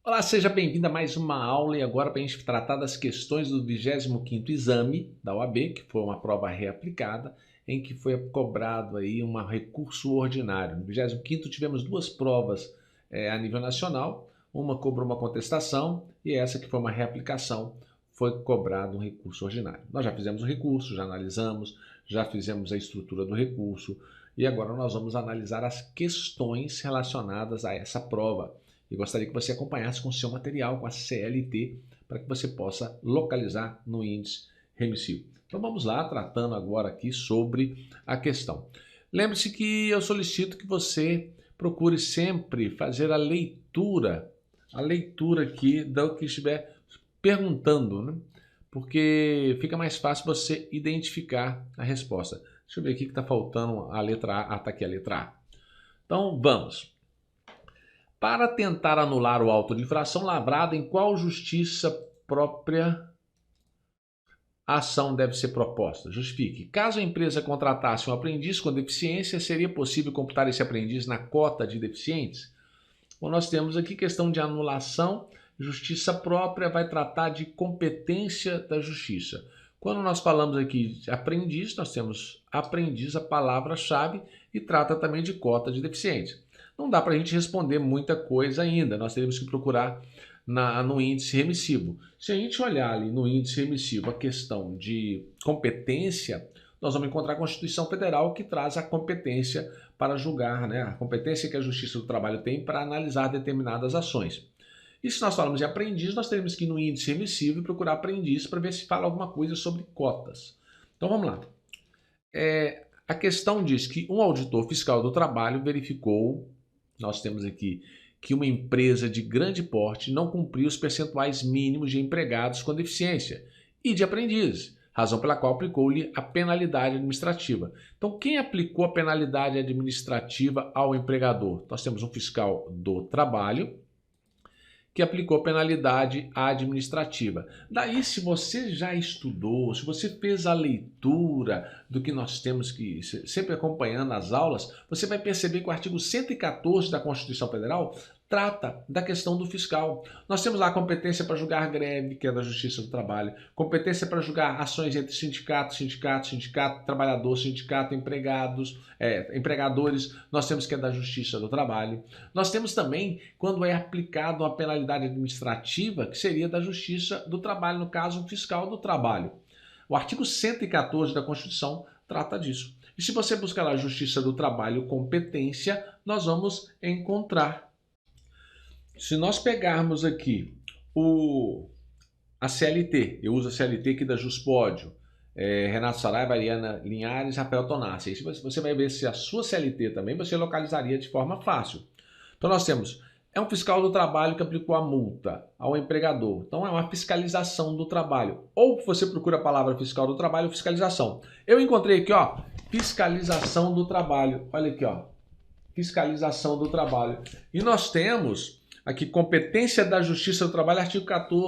Olá, seja bem-vindo a mais uma aula e agora para a gente tratar das questões do 25º exame da OAB, que foi uma prova reaplicada, em que foi cobrado aí um recurso ordinário. No 25º tivemos duas provas a nível nacional, uma cobrou uma contestação e essa que foi uma reaplicação foi cobrado um recurso ordinário. Nós já fizemos o recurso, já analisamos, já fizemos a estrutura do recurso e agora nós vamos analisar as questões relacionadas a essa prova. E gostaria que você acompanhasse com o seu material, com a CLT, para que você possa localizar no índice remissivo. Então vamos lá, tratando agora aqui sobre a questão. Lembre-se que eu solicito que você procure sempre fazer a leitura aqui do que estiver perguntando, né? Porque fica mais fácil você identificar a resposta. Deixa eu ver aqui que está faltando a letra A. Ah, está aqui a letra A. Então vamos. Para tentar anular o auto de infração lavrado, em qual justiça própria a ação deve ser proposta? Justifique. Caso a empresa contratasse um aprendiz com deficiência, seria possível computar esse aprendiz na cota de deficientes? Bom, nós temos aqui questão de anulação. Justiça própria vai tratar de competência da justiça. Quando nós falamos aqui de aprendiz, nós temos aprendiz, a palavra-chave, e trata também de cota de deficientes. Não dá para a gente responder muita coisa ainda, nós teríamos que procurar no índice remissivo. Se a gente olhar ali no índice remissivo a questão de competência, nós vamos encontrar a Constituição Federal que traz a competência para julgar, né? A competência que a Justiça do Trabalho tem para analisar determinadas ações. E se nós falamos de aprendiz, nós teremos que ir no índice remissivo e procurar aprendiz para ver se fala alguma coisa sobre cotas. Então vamos lá. A questão diz que um auditor fiscal do trabalho verificou, nós temos aqui, que uma empresa de grande porte não cumpriu os percentuais mínimos de empregados com deficiência e de aprendizes, razão pela qual aplicou-lhe a penalidade administrativa. Então, quem aplicou a penalidade administrativa ao empregador? Nós temos um fiscal do trabalho que aplicou penalidade administrativa. Daí, se você já estudou, se você fez a leitura do que nós temos que, sempre acompanhando as aulas, você vai perceber que o artigo 114 da Constituição Federal trata da questão do fiscal. Nós temos lá a competência para julgar greve, que é da Justiça do Trabalho, competência para julgar ações entre sindicato, trabalhador, sindicato, empregadores, nós temos que é da Justiça do Trabalho. Nós temos também, quando é aplicado uma penalidade administrativa, que seria da Justiça do Trabalho, no caso, fiscal do trabalho. O artigo 114 da Constituição trata disso. E se você buscar lá a Justiça do Trabalho, competência, nós vamos encontrar. Se nós pegarmos aqui a CLT, eu uso a CLT aqui da Juspódio, Renato Saraiva, Ariana Linhares, Rafael Tonassi. Aí você vai ver se a sua CLT também você localizaria de forma fácil. Então nós temos, é um fiscal do trabalho que aplicou a multa ao empregador. Então é uma fiscalização do trabalho. Ou você procura a palavra fiscal do trabalho ou fiscalização. Eu encontrei aqui, ó, fiscalização do trabalho. Olha aqui, ó, fiscalização do trabalho. E nós temos aqui, competência da Justiça do Trabalho, artigo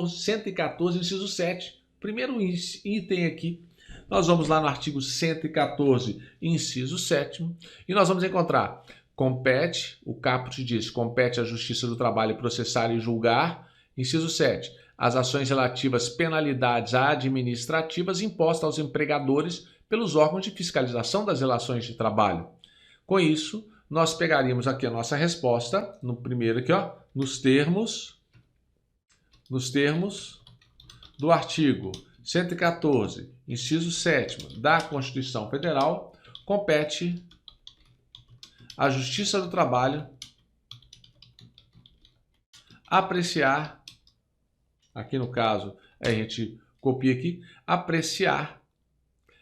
114, inciso 7. Primeiro item aqui, nós vamos lá no artigo 114, inciso 7, e nós vamos encontrar, compete, o caput diz, compete à Justiça do Trabalho processar e julgar, inciso 7, as ações relativas penalidades administrativas impostas aos empregadores pelos órgãos de fiscalização das relações de trabalho. Com isso, nós pegaríamos aqui a nossa resposta, no primeiro aqui, ó, nos termos do artigo 114, inciso 7º da Constituição Federal, compete à Justiça do Trabalho apreciar, aqui no caso, a gente copia aqui, apreciar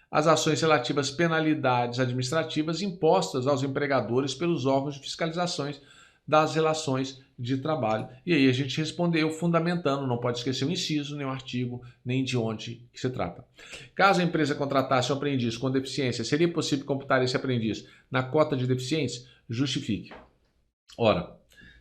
as ações relativas às penalidades administrativas impostas aos empregadores pelos órgãos de fiscalizações das relações de trabalho. E aí a gente respondeu fundamentando, não pode esquecer o inciso, nem o artigo, nem de onde se trata. Caso a empresa contratasse um aprendiz com deficiência, seria possível computar esse aprendiz na cota de deficientes? Justifique. Ora,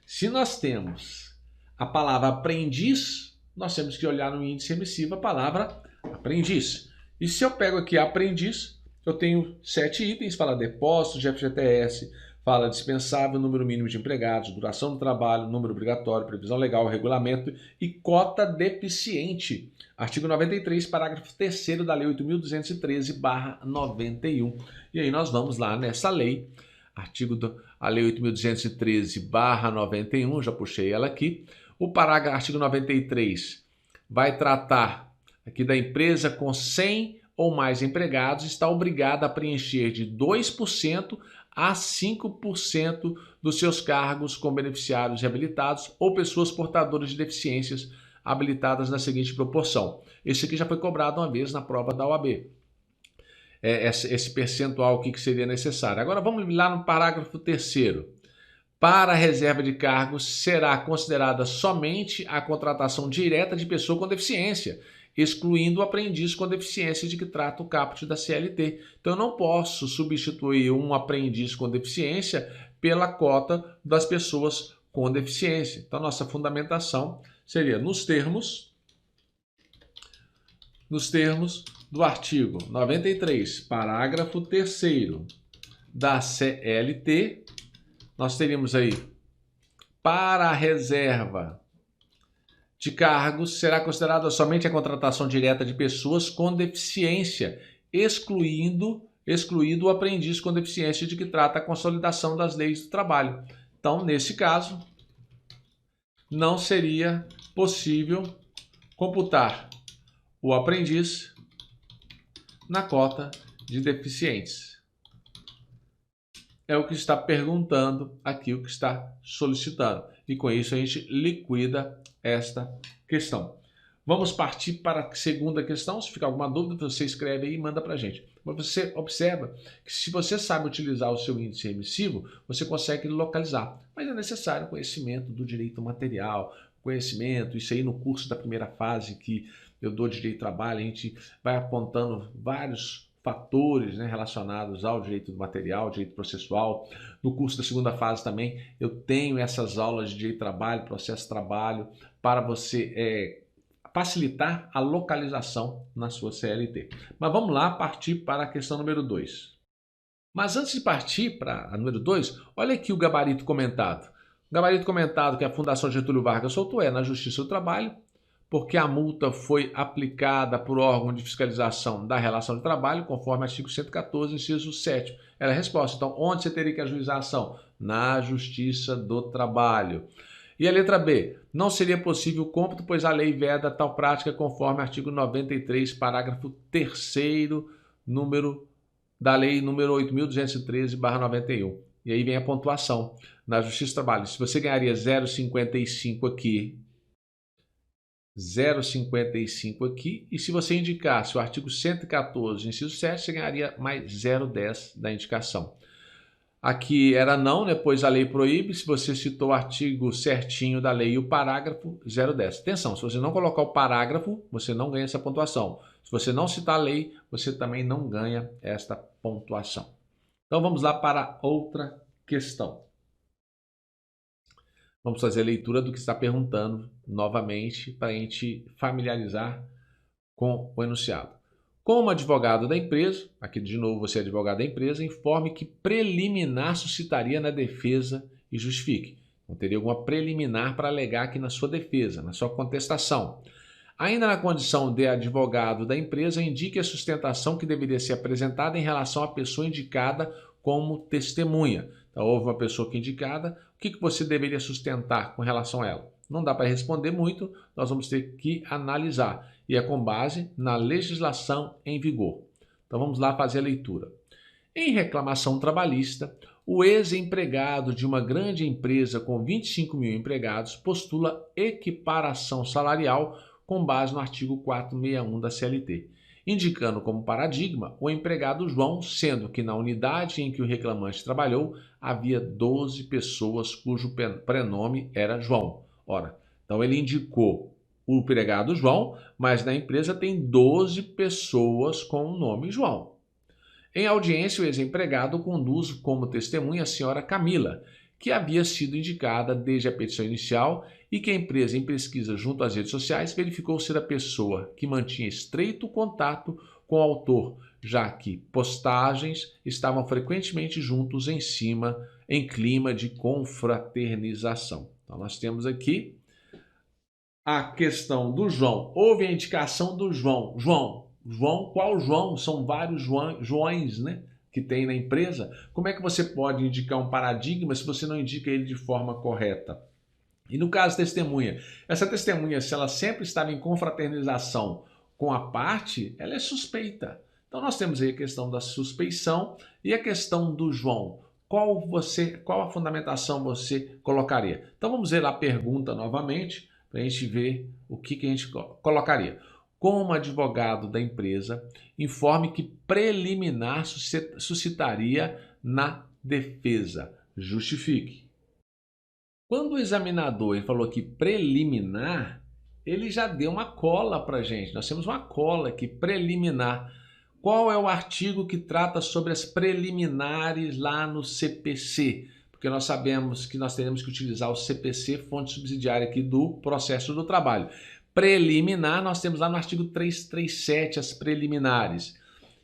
se nós temos a palavra aprendiz, nós temos que olhar no índice remissivo a palavra aprendiz. E se eu pego aqui aprendiz, eu tenho 7 itens, fala depósito de FGTS, Fala dispensável, número mínimo de empregados, duração do trabalho, número obrigatório, previsão legal, regulamento e cota deficiente. Artigo 93, parágrafo 3º da Lei 8.213/91. E aí nós vamos lá nessa lei, a Lei 8.213/91, já puxei ela aqui. O artigo 93 vai tratar aqui da empresa com 100 ou mais empregados, está obrigada a preencher de 2% a 5% dos seus cargos com beneficiários reabilitados ou pessoas portadoras de deficiências habilitadas na seguinte proporção. Esse aqui já foi cobrado uma vez na prova da OAB. Esse percentual aqui que seria necessário. Agora vamos lá no parágrafo 3º. Para a reserva de cargos será considerada somente a contratação direta de pessoa com deficiência, excluindo o aprendiz com deficiência de que trata o caput da CLT. Então eu não posso substituir um aprendiz com deficiência pela cota das pessoas com deficiência. Então nossa fundamentação seria nos termos do artigo 93, parágrafo 3º da CLT, nós teríamos aí, para a reserva de cargos, será considerada somente a contratação direta de pessoas com deficiência, excluído o aprendiz com deficiência de que trata a consolidação das leis do trabalho. Então, nesse caso, não seria possível computar o aprendiz na cota de deficientes. É o que está perguntando aqui, o que está solicitando. E com isso a gente liquida esta questão. Vamos partir para a segunda questão. Se ficar alguma dúvida, você escreve aí e manda para a gente. Mas você observa que se você sabe utilizar o seu índice emissivo, você consegue localizar. Mas é necessário conhecimento do direito material, conhecimento, isso aí no curso da primeira fase que eu dou de direito do trabalho, a gente vai apontando vários fatores, né, relacionados ao direito do material, direito processual. No curso da segunda fase também eu tenho essas aulas de direito do trabalho, processo de trabalho, para você facilitar a localização na sua CLT. Mas vamos lá partir para a questão número 2. Mas antes de partir para a número 2, olha aqui o gabarito comentado. O gabarito comentado que a Fundação Getúlio Vargas soltou na Justiça do Trabalho, porque a multa foi aplicada por órgão de fiscalização da relação de trabalho, conforme artigo 114, inciso 7. Era a resposta. Então, onde você teria que ajuizar a ação? Na Justiça do Trabalho. E a letra B. Não seria possível o cômputo, pois a lei veda tal prática conforme artigo 93, parágrafo 3º, da lei número 8.213/91. E aí vem a pontuação na Justiça do Trabalho. Se você ganharia 0,55 aqui, 0,55 aqui, e se você indicasse o artigo 114, inciso 7, você ganharia mais 0,10 da indicação. Aqui era não, né, pois a lei proíbe, se você citou o artigo certinho da lei e o parágrafo, 0,10. Atenção, se você não colocar o parágrafo, você não ganha essa pontuação. Se você não citar a lei, você também não ganha esta pontuação. Então vamos lá para outra questão. Vamos fazer a leitura do que está perguntando novamente para a gente familiarizar com o enunciado. Como advogado da empresa, aqui de novo você é advogado da empresa, informe que preliminar suscitaria na defesa e justifique. Então teria alguma preliminar para alegar aqui na sua defesa, na sua contestação. Ainda na condição de advogado da empresa, indique a sustentação que deveria ser apresentada em relação à pessoa indicada como testemunha. Então, houve uma pessoa que indicada, o que você deveria sustentar com relação a ela? Não dá para responder muito, nós vamos ter que analisar. E é com base na legislação em vigor. Então vamos lá fazer a leitura. Em reclamação trabalhista, o ex-empregado de uma grande empresa com 25 mil empregados postula equiparação salarial com base no artigo 461 da CLT, indicando como paradigma o empregado João, sendo que na unidade em que o reclamante trabalhou havia 12 pessoas cujo prenome era João. Ora, então ele indicou o empregado João, mas na empresa tem 12 pessoas com o nome João. Em audiência, o ex-empregado conduz como testemunha a senhora Camila, que havia sido indicada desde a petição inicial e que a empresa, em pesquisa junto às redes sociais, verificou ser a pessoa que mantinha estreito contato com o autor, já que postagens estavam frequentemente juntos em cima em clima de confraternização. Então, nós temos aqui a questão do João. Houve a indicação do João. João, qual João? São vários Joões, né, que tem na empresa. Como é que você pode indicar um paradigma se você não indica ele de forma correta? E no caso testemunha, essa testemunha, se ela sempre estava em confraternização com a parte, ela é suspeita. Então nós temos aí a questão da suspeição e a questão do João. Qual a fundamentação você colocaria? Então vamos ver a pergunta novamente, para a gente ver o que a gente colocaria. Como advogado da empresa, informe que preliminar suscitaria na defesa. Justifique. Quando o examinador ele falou aqui preliminar, ele já deu uma cola para a gente. Nós temos uma cola aqui, preliminar. Qual é o artigo que trata sobre as preliminares lá no CPC? Porque nós sabemos que nós teremos que utilizar o CPC, fonte subsidiária aqui do processo do trabalho. Preliminar, nós temos lá no artigo 337 as preliminares.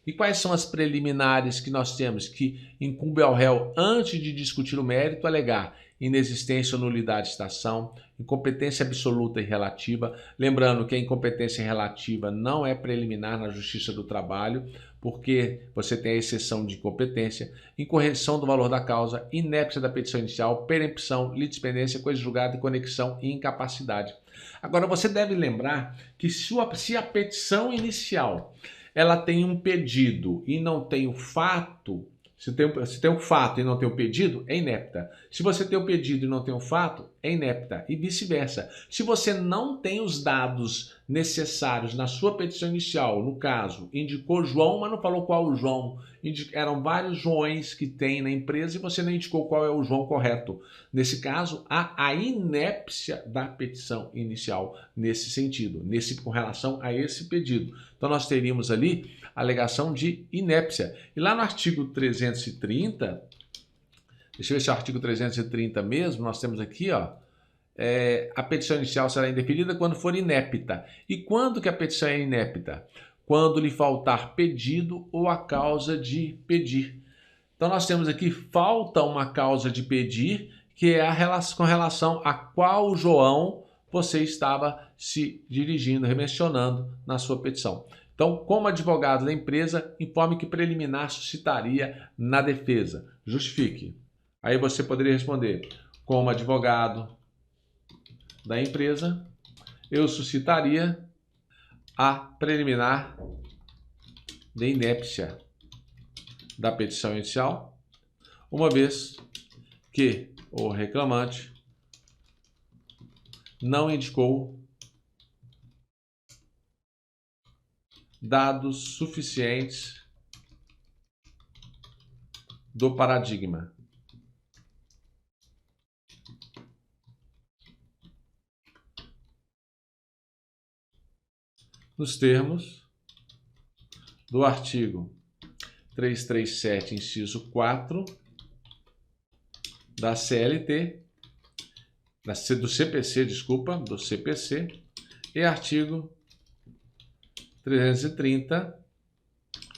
E quais são as preliminares que nós temos? Que incumbe ao réu, antes de discutir o mérito, alegar inexistência ou nulidade de estação, incompetência absoluta e relativa. Lembrando que a incompetência relativa não é preliminar na Justiça do Trabalho, porque você tem a exceção de incompetência, incorreção do valor da causa, inépcia da petição inicial, perempção, litispendência, coisa julgada, conexão e incapacidade. Agora, você deve lembrar que se a petição inicial ela tem um pedido e não tem o fato, se tem o fato e não tem o pedido, é inepta. Se você tem o pedido e não tem o fato, é inepta. E vice-versa. Se você não tem os dados necessários na sua petição inicial, no caso, indicou João, mas não falou qual o João. Eram vários Joões que tem na empresa e você não indicou qual é o João correto. Nesse caso, há a inépcia da petição inicial nesse sentido, com relação a esse pedido. Então nós teríamos ali a alegação de inépcia. E lá no artigo 330, deixa eu ver se é o artigo 330 mesmo, nós temos aqui, ó, a petição inicial será indeferida quando for inepta. E quando que a petição é inepta? Quando lhe faltar pedido ou a causa de pedir. Então nós temos aqui, falta uma causa de pedir, que é com relação a qual João você estava se dirigindo, mencionando na sua petição. Então, como advogado da empresa, informe que preliminar suscitaria na defesa. Justifique. Aí você poderia responder, como advogado da empresa, eu suscitaria a preliminar de inépcia da petição inicial, uma vez que o reclamante não indicou dados suficientes do paradigma. Nos termos do artigo 337, inciso 4 da CLT, do CPC, e artigo 330,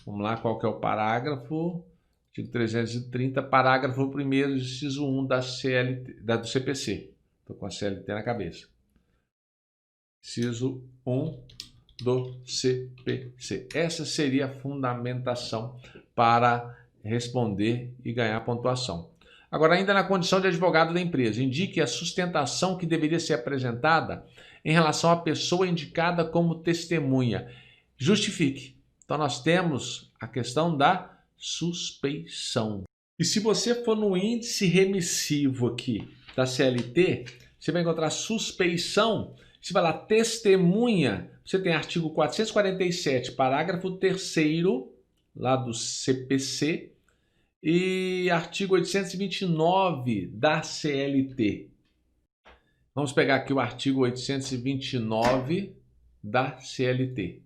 vamos lá, qual que é o parágrafo? Artigo 330, parágrafo 1º, inciso 1 da CLT, do CPC. Estou com a CLT na cabeça. Inciso 1 do CPC. Essa seria a fundamentação para responder e ganhar pontuação. Agora, ainda na condição de advogado da empresa, indique a sustentação que deveria ser apresentada em relação à pessoa indicada como testemunha. Justifique. Então, nós temos a questão da suspeição. E se você for no índice remissivo aqui da CLT, você vai encontrar suspeição. Você vai lá, testemunha, você tem artigo 447, parágrafo 3º, lá do CPC, e artigo 829 da CLT. Vamos pegar aqui o artigo 829 da CLT.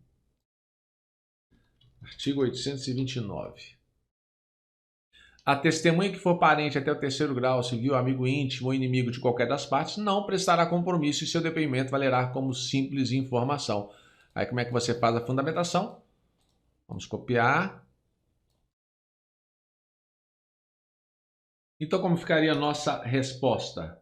Artigo 829. A testemunha que for parente até o 3º grau, civil, amigo íntimo ou inimigo de qualquer das partes, não prestará compromisso e seu depoimento valerá como simples informação. Aí como é que você faz a fundamentação? Vamos copiar. Então, como ficaria a nossa resposta?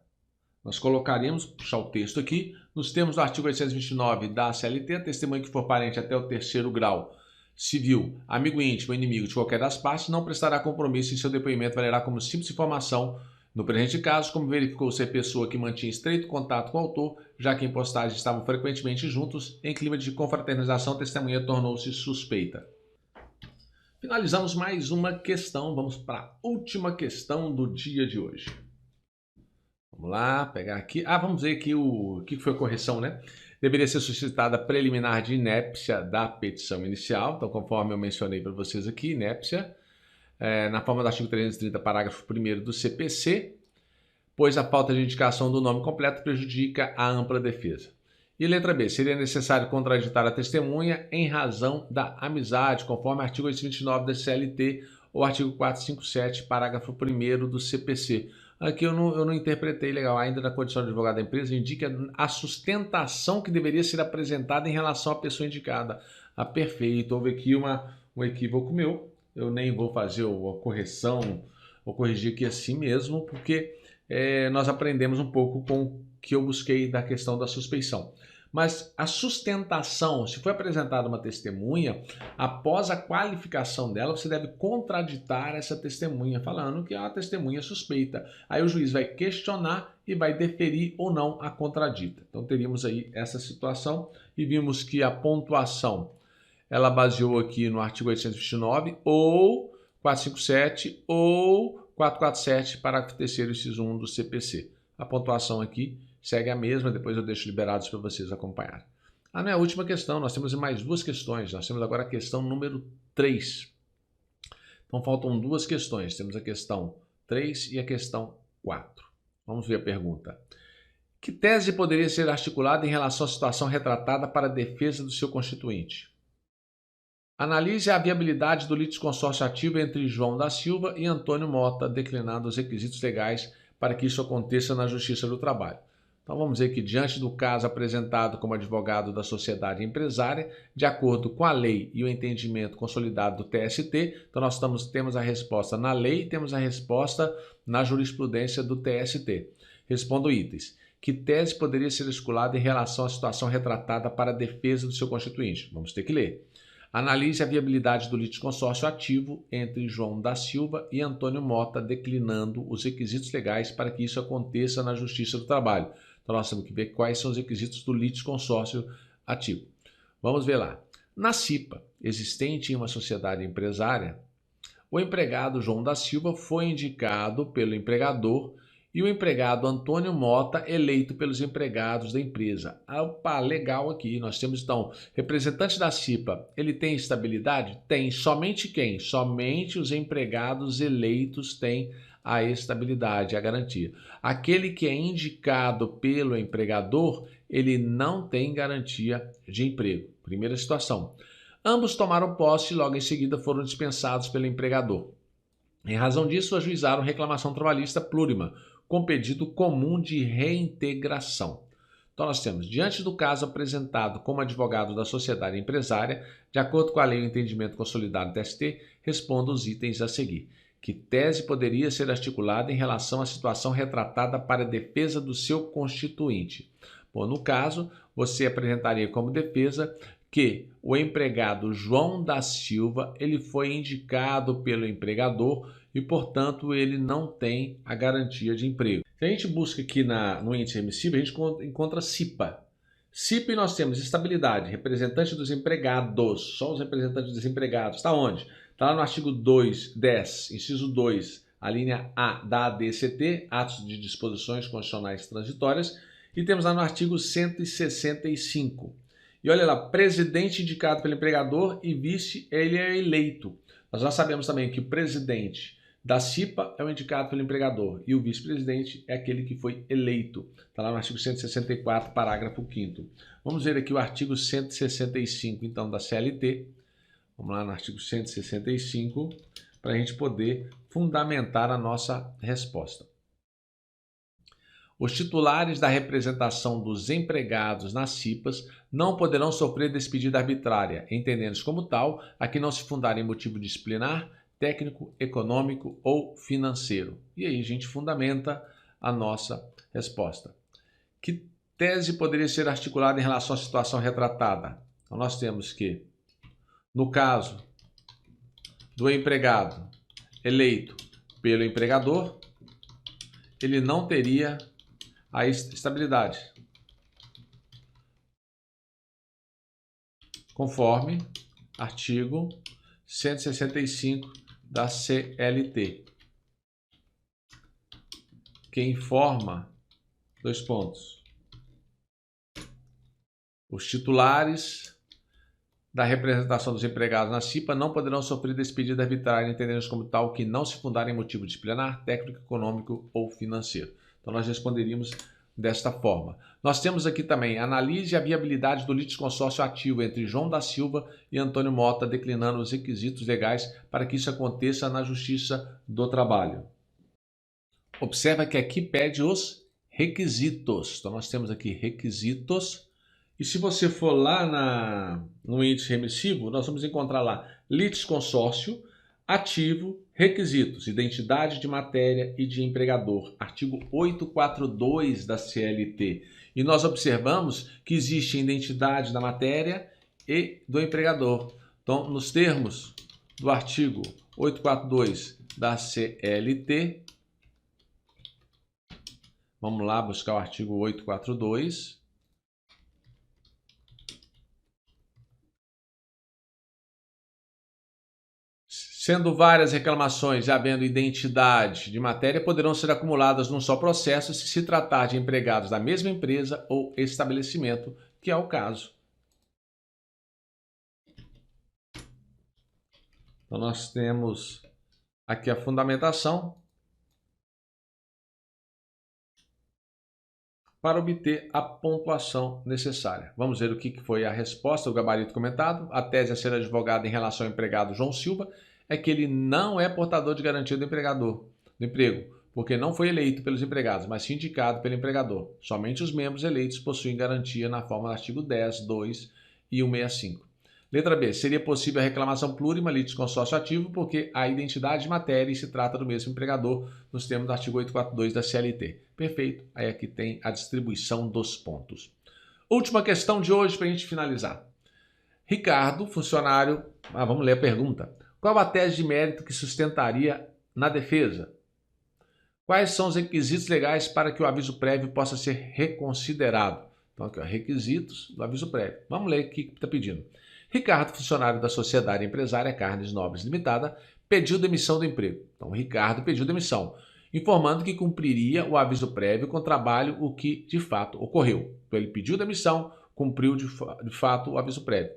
Nós colocaríamos, puxar o texto aqui, nos termos do artigo 829 da CLT, a testemunha que for parente até o terceiro grau civil, amigo íntimo ou inimigo de qualquer das partes, não prestará compromisso e seu depoimento valerá como simples informação. No presente caso, como verificou ser pessoa que mantinha estreito contato com o autor, já que em postagens estavam frequentemente juntos, em clima de confraternização, a testemunha tornou-se suspeita. Finalizamos mais uma questão, vamos para a última questão do dia de hoje. Vamos lá, pegar aqui. Vamos ver aqui o que foi a correção, né? Deveria ser suscitada preliminar de inépcia da petição inicial. Então, conforme eu mencionei para vocês aqui, inépcia, na forma do artigo 330, parágrafo 1º do CPC, pois a falta de indicação do nome completo prejudica a ampla defesa. E letra B, seria necessário contraditar a testemunha em razão da amizade, conforme o artigo 829 da CLT ou artigo 457, parágrafo 1º do CPC. Aqui eu não interpretei legal, ainda na condição de advogado da empresa, indica a sustentação que deveria ser apresentada em relação à pessoa indicada. Perfeito, houve aqui um equívoco meu, eu nem vou fazer a correção, vou corrigir aqui assim mesmo, porque nós aprendemos um pouco com o que eu busquei da questão da suspeição. Mas a sustentação, se foi apresentada uma testemunha, após a qualificação dela, você deve contraditar essa testemunha, falando que é uma testemunha suspeita. Aí o juiz vai questionar e vai deferir ou não a contradita. Então teríamos aí essa situação e vimos que a pontuação, ela baseou aqui no artigo 829 ou 457 ou 447, parágrafo 3º, inciso 1 do CPC. A pontuação aqui segue a mesma, depois eu deixo liberados para vocês acompanharem. Não é a última questão, nós temos mais duas questões. Nós temos agora a questão número 3. Então faltam duas questões, temos a questão 3 e a questão 4. Vamos ver a pergunta. Que tese poderia ser articulada em relação à situação retratada para a defesa do seu constituinte? Analise a viabilidade do litisconsórcio ativo entre João da Silva e Antônio Mota, declinando os requisitos legais para que isso aconteça na Justiça do Trabalho. Então vamos dizer que diante do caso apresentado como advogado da sociedade empresária, de acordo com a lei e o entendimento consolidado do TST, então nós temos a resposta na lei e temos a resposta na jurisprudência do TST. Respondo itens. Que tese poderia ser articulada em relação à situação retratada para a defesa do seu constituinte? Vamos ter que ler. Analise a viabilidade do litisconsórcio ativo entre João da Silva e Antônio Mota, declinando os requisitos legais para que isso aconteça na Justiça do Trabalho. Então nós temos que ver quais são os requisitos do litisconsórcio ativo. Vamos ver lá. Na CIPA, existente em uma sociedade empresária, o empregado João da Silva foi indicado pelo empregador e o empregado Antônio Mota eleito pelos empregados da empresa. Legal aqui. Nós temos então, representante da CIPA, ele tem estabilidade? Tem. Somente quem? Somente os empregados eleitos têm a estabilidade, a garantia. Aquele que é indicado pelo empregador, ele não tem garantia de emprego. Primeira situação. Ambos tomaram posse e logo em seguida foram dispensados pelo empregador. Em razão disso, ajuizaram reclamação trabalhista plurima, com pedido comum de reintegração. Então nós temos, diante do caso apresentado como advogado da sociedade empresária, de acordo com a lei e o entendimento consolidado do TST, respondo os itens a seguir. Que tese poderia ser articulada em relação à situação retratada para a defesa do seu constituinte? Bom, no caso, você apresentaria como defesa que o empregado João da Silva ele foi indicado pelo empregador e, portanto, ele não tem a garantia de emprego. Se a gente busca aqui no índice remissivo, a gente encontra CIPA. CIPA nós temos estabilidade, representante dos empregados, só os representantes dos empregados. Está onde? Está lá no artigo 210, inciso 2, a linha A da ADCT, Atos de Disposições Constitucionais Transitórias, e temos lá no artigo 165. E olha lá, presidente indicado pelo empregador e vice, ele é eleito. Nós já sabemos também que o presidente da CIPA é o indicado pelo empregador e o vice-presidente é aquele que foi eleito. Está lá no artigo 164, parágrafo 5º. Vamos ver aqui o artigo 165, então, da CLT. Vamos lá no artigo 165, para a gente poder fundamentar a nossa resposta. Os titulares da representação dos empregados nas CIPAs não poderão sofrer despedida arbitrária, entendendo-se como tal a que não se fundar em motivo disciplinar, técnico, econômico ou financeiro. E aí a gente fundamenta a nossa resposta. Que tese poderia ser articulada em relação à situação retratada? Então nós temos que, no caso do empregado eleito pelo empregador, ele não teria a estabilidade, conforme artigo 165 da CLT, que informa, dois pontos, os titulares da representação dos empregados na CIPA não poderão sofrer despedida arbitrária, entendendo como tal que não se fundar em motivo disciplinar, técnico, econômico ou financeiro. Então nós responderíamos desta forma. Nós temos aqui também, analise a viabilidade do litisconsórcio ativo entre João da Silva e Antônio Mota, declinando os requisitos legais para que isso aconteça na Justiça do Trabalho. Observa que aqui pede os requisitos. Então nós temos aqui requisitos. E se você for lá no índice remissivo, nós vamos encontrar lá litisconsórcio, ativo, requisitos, identidade de matéria e de empregador, artigo 842 da CLT. E nós observamos que existe identidade da matéria e do empregador. Então, nos termos do artigo 842 da CLT, vamos lá buscar o artigo 842. Sendo várias reclamações e havendo identidade de matéria, poderão ser acumuladas num só processo se se tratar de empregados da mesma empresa ou estabelecimento, que é o caso. Então, nós temos aqui a fundamentação para obter a pontuação necessária. Vamos ver o que foi a resposta do gabarito comentado. A tese a ser advogada em relação ao empregado João Silva é que ele não é portador de garantia do empregador, do emprego, porque não foi eleito pelos empregados, mas sim indicado pelo empregador. Somente os membros eleitos possuem garantia na forma do artigo 10, 2 e 165. Letra B. Seria possível a reclamação plurima litisconsórcio ativo, porque a identidade de matéria e se trata do mesmo empregador, nos termos do artigo 842 da CLT. Perfeito. Aí aqui tem a distribuição dos pontos. Última questão de hoje para a gente finalizar. Ricardo, funcionário... vamos ler a pergunta. Qual a tese de mérito que sustentaria na defesa? Quais são os requisitos legais para que o aviso prévio possa ser reconsiderado? Então, aqui, ó, requisitos do aviso prévio. Vamos ler o que está pedindo. Ricardo, funcionário da Sociedade Empresária Carnes Nobres Limitada, pediu demissão do emprego. Então, Ricardo pediu demissão, informando que cumpriria o aviso prévio com trabalho, o que de fato ocorreu. Então, ele pediu demissão, cumpriu de fato o aviso prévio.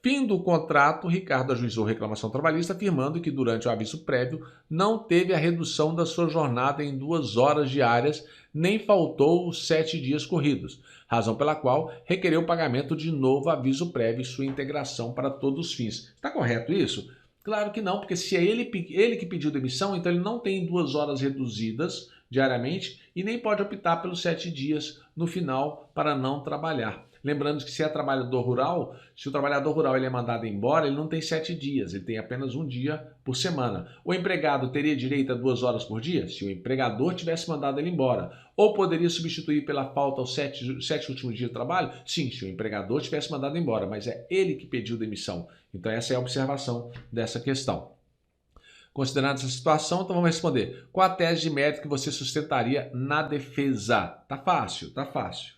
Fim do contrato, Ricardo ajuizou reclamação trabalhista, afirmando que durante o aviso prévio não teve a redução da sua jornada em 2 horas diárias, nem faltou os 7 dias corridos, razão pela qual requereu o pagamento de novo aviso prévio e sua integração para todos os fins. Está correto isso? Claro que não, porque se é ele que pediu demissão, então ele não tem 2 horas reduzidas diariamente e nem pode optar pelos 7 dias no final para não trabalhar. Lembrando que se é trabalhador rural, se o trabalhador rural ele é mandado embora, ele não tem 7 dias, ele tem apenas 1 dia por semana. O empregado teria direito a 2 horas por dia? Se o empregador tivesse mandado ele embora. Ou poderia substituir pela falta aos 7 últimos dias de trabalho? Sim, se o empregador tivesse mandado embora, mas é ele que pediu demissão. Então essa é a observação dessa questão. Considerando essa situação, então vamos responder. Qual a tese de mérito que você sustentaria na defesa? Tá fácil, tá fácil.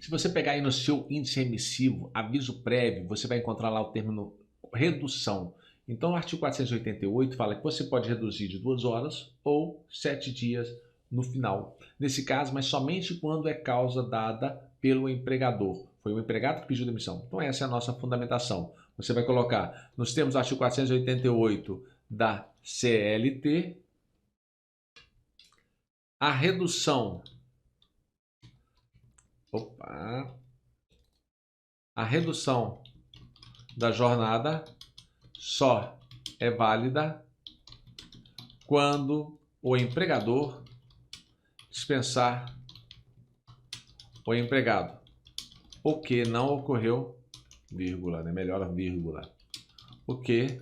Se você pegar aí no seu índice remissivo, aviso prévio, você vai encontrar lá o termo redução. Então, o artigo 488 fala que você pode reduzir de 2 horas ou 7 dias no final. Nesse caso, mas somente quando é causa dada pelo empregador. Foi o empregado que pediu demissão. Então, essa é a nossa fundamentação. Você vai colocar, nos termos do artigo 488 da CLT, a redução... A redução da jornada só é válida quando o empregador dispensar o empregado, o que não ocorreu, vírgula, né? Melhor vírgula, o que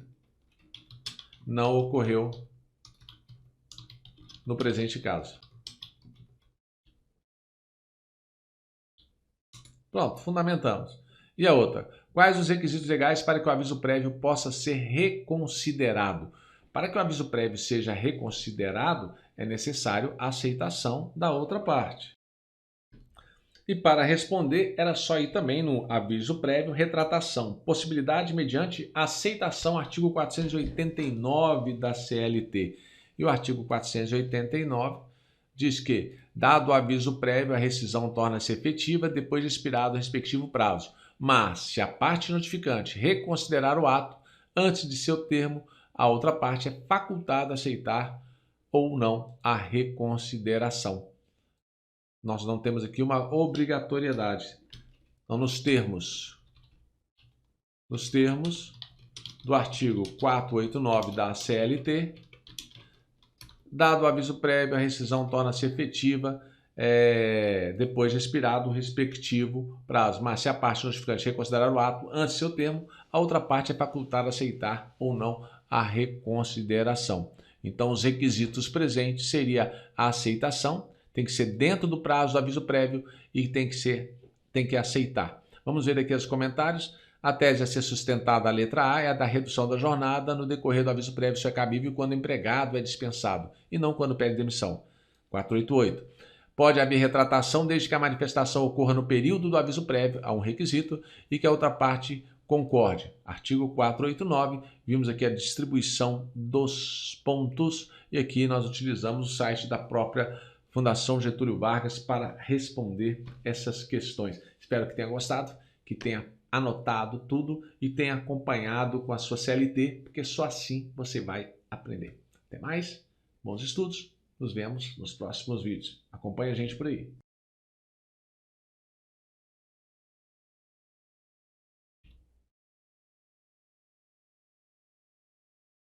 não ocorreu no presente caso. Pronto, fundamentamos. E a outra? Quais os requisitos legais para que o aviso prévio possa ser reconsiderado? Para que o aviso prévio seja reconsiderado, é necessário a aceitação da outra parte. E para responder, era só ir também no aviso prévio, retratação, possibilidade mediante aceitação, artigo 489 da CLT. E o artigo 489 diz que, dado o aviso prévio, a rescisão torna-se efetiva depois de expirado o respectivo prazo. Mas, se a parte notificante reconsiderar o ato antes de seu termo, a outra parte é facultada a aceitar ou não a reconsideração. Nós não temos aqui uma obrigatoriedade. Então, nos termos do artigo 489 da CLT, dado o aviso prévio, a rescisão torna-se efetiva depois de expirado o respectivo prazo. Mas se a parte notificante reconsiderar o ato antes de seu termo, a outra parte é facultada a aceitar ou não a reconsideração. Então, os requisitos presentes seria a aceitação, tem que ser dentro do prazo do aviso prévio e tem que aceitar. Vamos ver aqui os comentários. A tese a ser sustentada, a letra A, é a da redução da jornada no decorrer do aviso prévio, isso é cabível quando o empregado é dispensado e não quando pede demissão. 488. Pode haver retratação desde que a manifestação ocorra no período do aviso prévio, a um requisito, e que a outra parte concorde. Artigo 489, vimos aqui a distribuição dos pontos e aqui nós utilizamos o site da própria Fundação Getúlio Vargas para responder essas questões. Espero que tenha gostado, que tenha anotado tudo e tenha acompanhado com a sua CLT, porque só assim você vai aprender. Até mais, bons estudos, nos vemos nos próximos vídeos. Acompanhe a gente por aí.